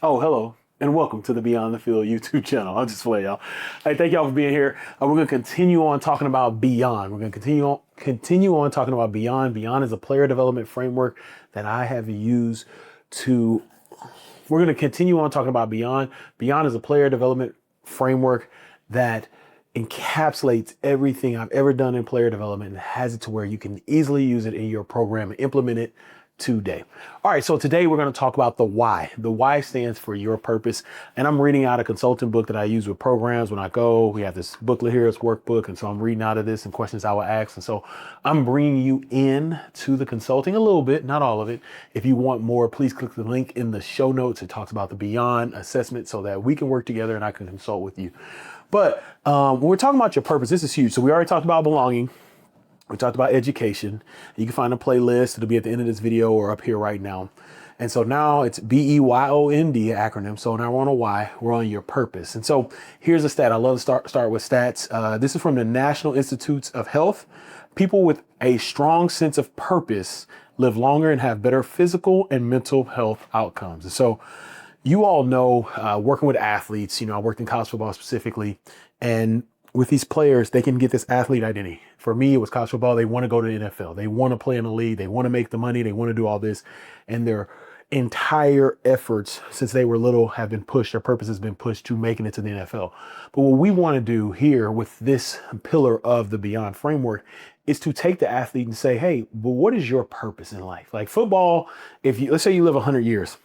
Oh, hello, and welcome to the Beyond the Field YouTube channel. I'll just play y'all. Hey, thank y'all for being here. We're going to continue on talking about Beyond. We're going to continue on talking about Beyond. Beyond is a player development framework that I have used to. We're going to continue on talking about Beyond. Beyond is a player development framework that encapsulates everything I've ever done in player development and has it to where you can easily use it in your program and implement it today. All right, so today we're going to talk about the why. The why stands for your purpose. And I'm reading out a consulting book that I use with programs when I go. We have this booklet here, it's workbook. And so I'm reading out of this and questions I will ask. And so I'm bringing you in to the consulting a little bit, not all of it. If you want more, please click the link in the show notes. It talks about the Beyond assessment so that we can work together and I can consult with you. But when we're talking about your purpose, this is huge. So we already talked about belonging. We talked about education. You can find a playlist. It'll be at the end of this video or up here right now. And so now it's BEYOND acronym. So now we're on a Y, we're on your purpose. And so here's a stat. I love to start with stats. This is from the National Institutes of Health. People with a strong sense of purpose live longer and have better physical and mental health outcomes. And so you all know, working with athletes, I worked in college football specifically, and with these players, they can get this athlete identity. For me, it was college football. They want to go to the NFL. They want to play in the league. They want to make the money. They want to do all this. And their entire efforts since they were little have been pushed. Their purpose has been pushed to making it to the NFL. But what we want to do here with this pillar of the Beyond framework is to take the athlete and say, hey, but what is your purpose in life? Like football, let's say you live 100 years,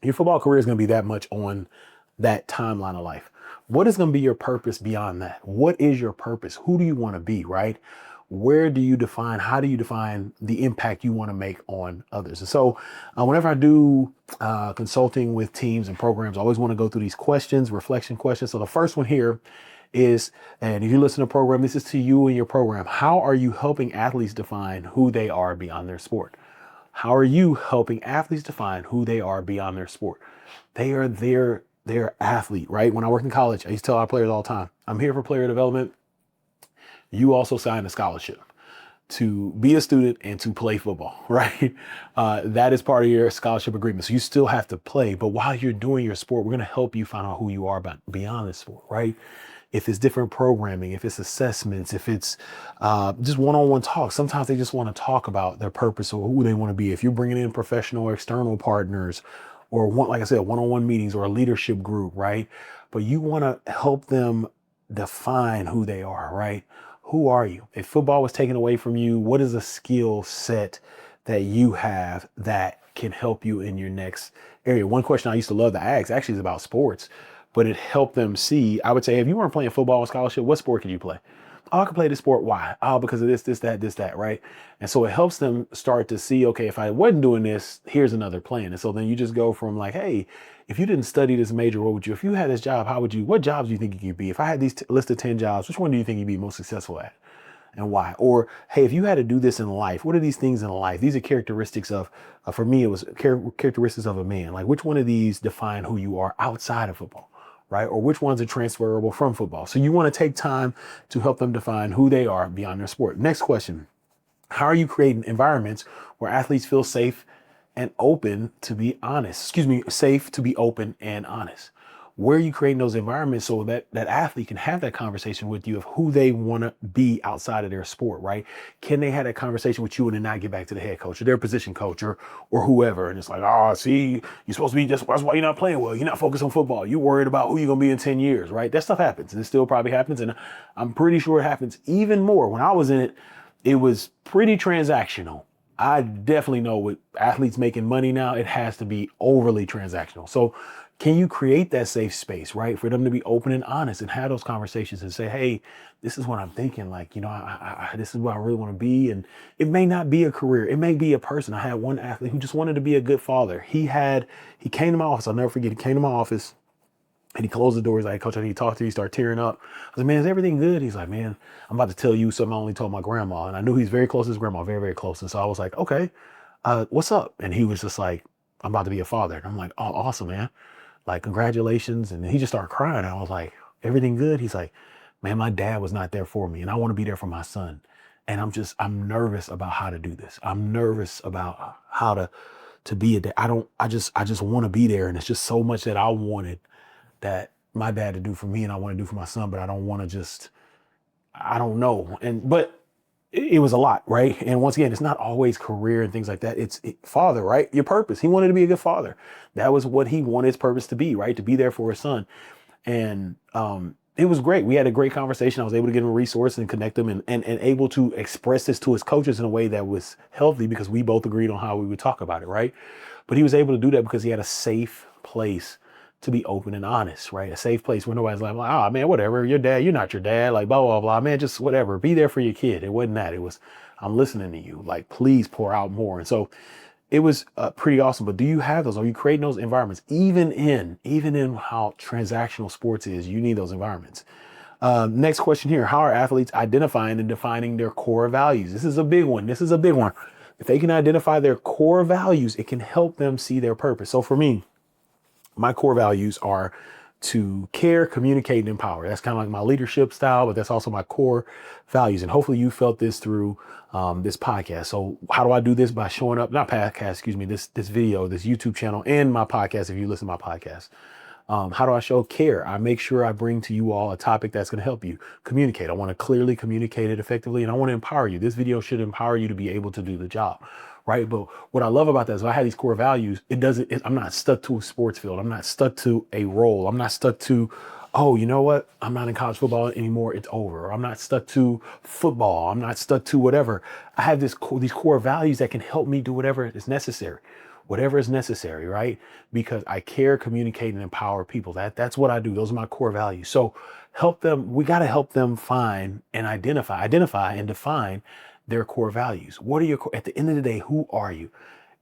your football career is going to be that much on that timeline of life. What is going to be your purpose beyond that? What is your purpose? Who do you want to be, right? Where do you define, how do you define the impact you want to make on others? And so whenever I do consulting with teams and programs, I always want to go through these questions, reflection questions. So the first one here is, and if you listen to a program, this is to you and your program. How are you helping athletes define who they are beyond their sport? How are you helping athletes define who they are beyond their sport? They are their athlete, right? When I worked in college, I used to tell our players all the time, I'm here for player development. You also signed a scholarship to be a student and to play football, right? That is part of your scholarship agreement. So you still have to play, but while you're doing your sport, we're going to help you find out who you are beyond this sport, right? If it's different programming, if it's assessments, if it's just one-on-one talk. Sometimes they just want to talk about their purpose or who they want to be. If you're bringing in professional or external partners, or like I said, one-on-one meetings or a leadership group, right? But you want to help them define who they are, right? Who are you? If football was taken away from you, what is a skill set that you have that can help you in your next area? One question I used to love to ask actually is about sports, but it helped them see. I would say, if you weren't playing football on scholarship, what sport could you play? Oh, I can play this sport. Why? Oh, because of this, that, right? And so it helps them start to see, okay, if I wasn't doing this, here's another plan. And so then you just go from like, hey, if you didn't study this major, what would you, if you had this job, what jobs do you think you could be? If I had these list of 10 jobs, which one do you think you'd be most successful at? And why? Or, hey, if you had to do this in life, what are these things in life? These are characteristics of, for me, it was characteristics of a man. Like which one of these define who you are outside of football? Right? Or which ones are transferable from football? So you want to take time to help them define who they are beyond their sport. Next question. How are you creating environments where athletes feel safe and open to be honest? Safe to be open and honest. Where are you creating those environments so that that athlete can have that conversation with you of who they want to be outside of their sport, right? Can they have that conversation with you and then not get back to the head coach or their position coach or whoever? And it's like, oh, see, you're supposed to be that's why you're not playing well. You're not focused on football. You're worried about who you're going to be in 10 years, right? That stuff happens. And it still probably happens. And I'm pretty sure it happens even more. When I was in it, it was pretty transactional. I definitely know with athletes making money now, it has to be overly transactional. So can you create that safe space, right? For them to be open and honest and have those conversations and say, hey, this is what I'm thinking. Like, this is what I really want to be. And it may not be a career. It may be a person. I had one athlete who just wanted to be a good father. He came to my office. I'll never forget. He came to my office and he closed the door. He's like, coach, I need to talk to you. He started tearing up. I was like, man, is everything good? He's like, man, I'm about to tell you something I only told my grandma. And I knew he's very close to his grandma, very, very close. And so I was like, okay, what's up? And he was just like, I'm about to be a father. And I'm like, oh, awesome, man. Like, congratulations. And he just started crying. I was like, everything good? He's like, man, my dad was not there for me and I want to be there for my son. And I'm nervous about how to do this. I'm nervous about how to to be a dad. I just want to be there. And it's just so much that I wanted that my dad to do for me and I want to do for my son, but I don't want to just, I don't know. But it was a lot, right? And once again, it's not always career and things like that. It's father, right? Your purpose. He wanted to be a good father. That was what he wanted his purpose to be, right? To be there for his son. And it was great. We had a great conversation. I was able to give him a resource and connect him and able to express this to his coaches in a way that was healthy because we both agreed on how we would talk about it, right? But he was able to do that because he had a safe place to be open and honest, right? A safe place where nobody's like, oh man, whatever, your dad, you're not your dad, like blah, blah, blah, man, just whatever, be there for your kid. It wasn't that. It was, I'm listening to you, like, please pour out more. And so it was pretty awesome. But do you have those? Are you creating those environments? Even in how transactional sports is, you need those environments. Next question here. How are athletes identifying and defining their core values? This is a big one. If they can identify their core values, it can help them see their purpose. So for me, my core values are to care, communicate, and empower. That's kind of like my leadership style, but that's also my core values. And hopefully you felt this through this podcast. So how do I do this? By showing up, not podcast, excuse me, this video, this YouTube channel, and my podcast, if you listen to my podcast. How do I show care? I make sure I bring to you all a topic that's going to help you communicate. I want to clearly communicate it effectively, and I want to empower you. This video should empower you to be able to do the job, right? But what I love about that is if I have these core values, I'm not stuck to a sports field. I'm not stuck to a role. I'm not stuck to, oh, you know what? I'm not in college football anymore. It's over. Or I'm not stuck to football. I'm not stuck to whatever. I have these core values that can help me do whatever is necessary. Whatever is necessary, right? Because I care, communicate, and empower people. That's what I do. Those are my core values. So help them. We got to help them find and identify and define their core values. What are at the end of the day, who are you?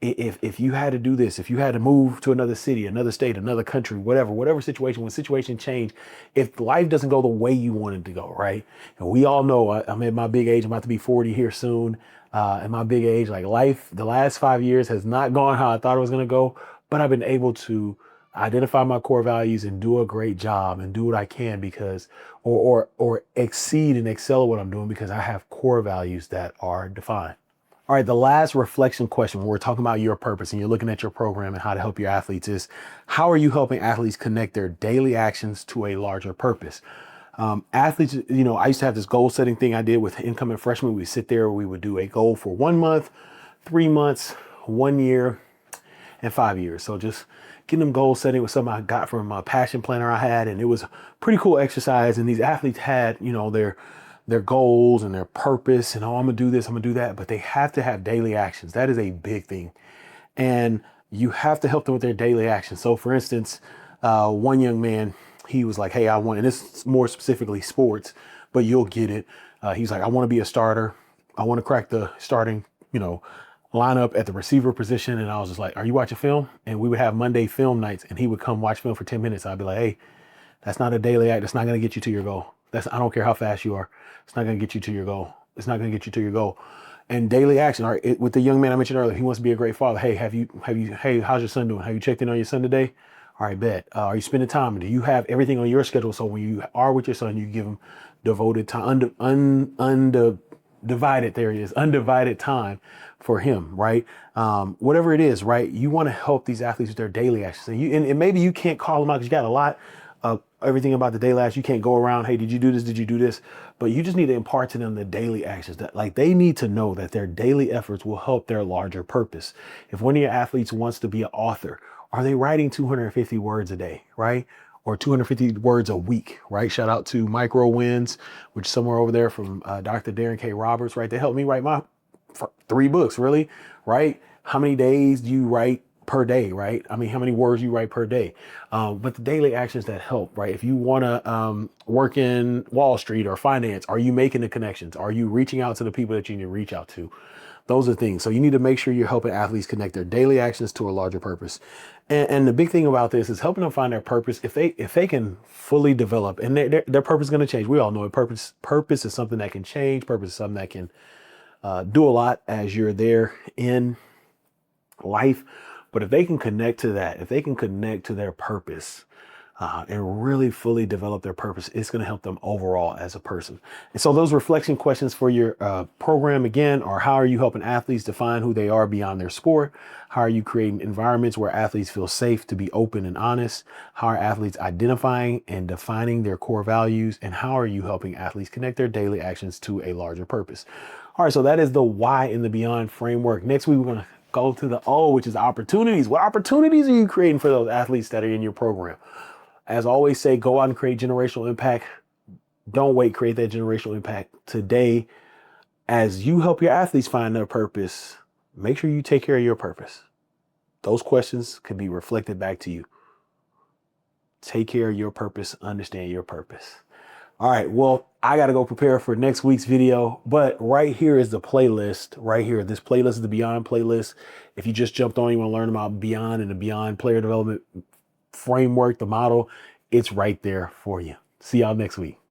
If you had to do this, if you had to move to another city, another state, another country, whatever situation, when situation change, if life doesn't go the way you want it to go, right? And we all know I'm at my big age. I'm about to be 40 here soon. At my big age, like life, the last 5 years has not gone how I thought it was going to go, but I've been able to identify my core values and do a great job and do what I can because, or exceed and excel at what I'm doing because I have core values that are defined. All right, the last reflection question when we're talking about your purpose and you're looking at your program and how to help your athletes is, how are you helping athletes connect their daily actions to a larger purpose? Athletes, I used to have this goal setting thing I did with incoming freshmen. We sit there, we would do a goal for 1 month, 3 months, 1 year, and 5 years. So just getting them goal setting was something I got from a passion planner I had, and it was a pretty cool exercise. And these athletes had, their goals and their purpose and, oh, I'm gonna do this, I'm gonna do that, but they have to have daily actions. That is a big thing. And you have to help them with their daily actions. So for instance, one young man, he was like, hey, and this is more specifically sports, but you'll get it. He's like, I want to be a starter. I want to crack the starting, lineup at the receiver position. And I was just like, are you watching film? And we would have Monday film nights and he would come watch film for 10 minutes. I'd be like, hey, that's not a daily act. That's not going to get you to your goal. I don't care how fast you are. It's not going to get you to your goal. It's not going to get you to your goal. And daily action, all right, with the young man I mentioned earlier, he wants to be a great father. Hey, hey, how's your son doing? Have you checked in on your son today? All right, bet. Are you spending time? Do you have everything on your schedule? So when you are with your son, you give him devoted time, undivided time for him, right? Whatever it is, right? You want to help these athletes with their daily actions. And maybe you can't call them out because you got a lot of everything about the daily actions. You can't go around, hey, did you do this? Did you do this? But you just need to impart to them the daily actions that, like, they need to know that their daily efforts will help their larger purpose. If one of your athletes wants to be an author, are they writing 250 words a day, right? Or 250 words a week, right? Shout out to Micro Wins, which is somewhere over there from Dr. Darren K. Roberts, right? They helped me write my 3 books, really, right? How many days do you write per day, right? I mean, how many words you write per day? But the daily actions that help, right? If you want to work in Wall Street or finance, are you making the connections? Are you reaching out to the people that you need to reach out to? Those are things. So you need to make sure you're helping athletes connect their daily actions to a larger purpose. And the big thing about this is helping them find their purpose. If they can fully develop, and their purpose is going to change. We all know it. Purpose is something that can change. Purpose is something that can do a lot as you're there in life. But if they can connect to that, if they can connect to their purpose, and really fully develop their purpose, it's going to help them overall as a person. And so those reflection questions for your program again are: how are you helping athletes define who they are beyond their sport? How are you creating environments where athletes feel safe to be open and honest? How are athletes identifying and defining their core values? And how are you helping athletes connect their daily actions to a larger purpose? All right, so that is the why in the Beyond framework. Next week, we're going to go to the O, which is opportunities. What opportunities are you creating for those athletes that are in your program? As I always say, go out and create generational impact. Don't wait, create that generational impact today. As you help your athletes find their purpose, make sure you take care of your purpose. Those questions can be reflected back to you. Take care of your purpose, understand your purpose. All right, well, I got to go prepare for next week's video, but right here is the playlist right here. This playlist is the Beyond playlist. If you just jumped on, you want to learn about Beyond and the Beyond player development framework, the model, it's right there for you. See y'all next week.